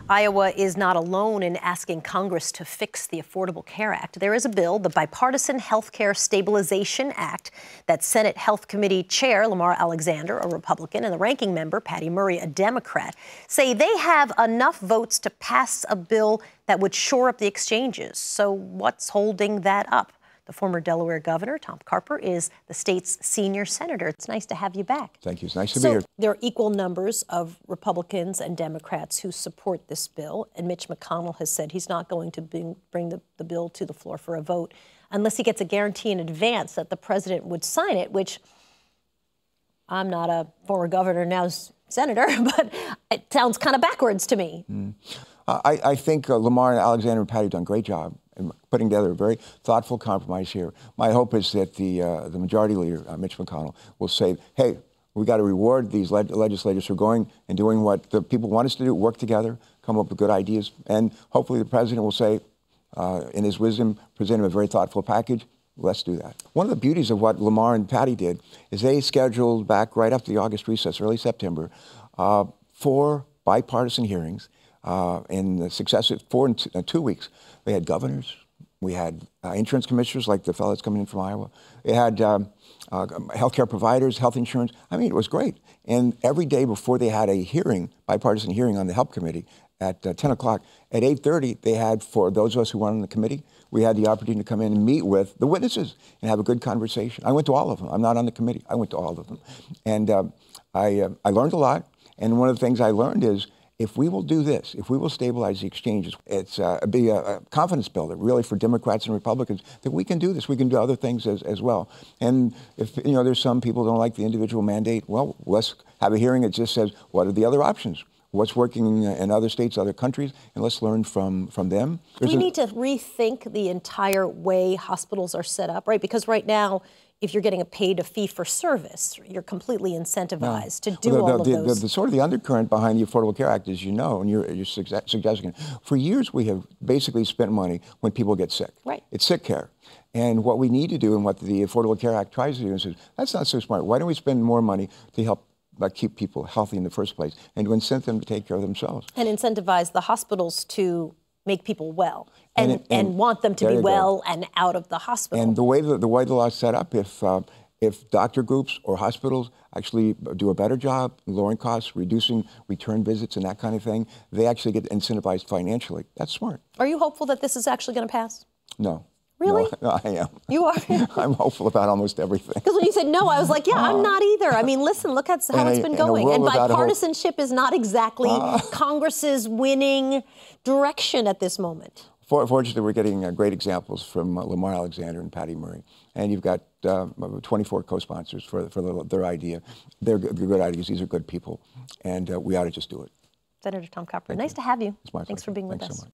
Iowa is not alone in asking Congress to fix the Affordable Care Act. There is a bill, the Bipartisan Health Care Stabilization Act, that Senate Health Committee Chair Lamar Alexander, a Republican, and the ranking member, Patty Murray, a Democrat, say they have enough votes to pass a bill that would shore up the exchanges. So what's holding that up? The former Delaware governor, Tom Carper, is the state's senior senator. It's nice to have you back. Thank you. It's nice to be here. There are equal numbers of Republicans and Democrats who support this bill, and Mitch McConnell has said he's not going to bring the bill to the floor for a vote unless he gets a guarantee in advance that the president would sign it, which I'm not a former governor, now senator, but it sounds kind of backwards to me. I think Lamar and Alexander and Patty have done a great job in putting together a very thoughtful compromise here. My hope is that the majority leader, Mitch McConnell, will say, hey, we got to reward these legislators for going and doing what the people want us to do, work together, come up with good ideas. And hopefully the president will say, in his wisdom, present him a very thoughtful package. Let's do that. One of the beauties of what Lamar and Patty did is they scheduled back right after the August recess, early September, 4 bipartisan hearings in the successive 2 weeks. They had governors. We had insurance commissioners like the fellow that's coming in from Iowa. They had healthcare providers, health insurance. I mean, it was great. And every day before they had a hearing, bipartisan hearing on the Help Committee at 10 o'clock, at 8:30, they had, for those of us who weren't on the committee, we had the opportunity to come in and meet with the witnesses and have a good conversation. I went to all of them. I'm not on the committee. I went to all of them. And I learned a lot. And one of the things I learned is, if we will do this, if we will stabilize the exchanges, it's be a confidence builder, really, for Democrats and Republicans, that we can do this. We can do other things as well. And if there's some people who don't like the individual mandate, well, let's have a hearing that just says, what are the other options? What's working in other states, other countries, and let's learn from them. We need to rethink the entire way hospitals are set up, right? Because right now, if you're getting paid a fee for service, you're completely incentivized to do all of those. The sort of the undercurrent behind the Affordable Care Act, as you know, and you're suggesting it, for years we have basically spent money when people get sick. Right. It's sick care. And what we need to do, and what the Affordable Care Act tries to do, is that's not so smart. Why don't we spend more money to help keep people healthy in the first place, and to incent them to take care of themselves? And incentivize the hospitals to make people well and want them to be well and out of the hospital. And the way the law is set up, if doctor groups or hospitals actually do a better job lowering costs, reducing return visits and that kind of thing, they actually get incentivized financially. That's smart. Are you hopeful that this is actually going to pass? No. Really? No, I am. You are? I'm hopeful about almost everything. Because when you said no, I was like, yeah, I'm not either. I mean, listen, look at how it's been going. And bipartisanship is not exactly Congress's winning direction at this moment. Fortunately, we're getting great examples from Lamar Alexander and Patty Murray. And you've got 24 co-sponsors for their idea. They're good ideas. These are good people. And we ought to just do it. Senator Tom Carper, nice to have you. It's my pleasure. Thanks for being with us. Thanks so much.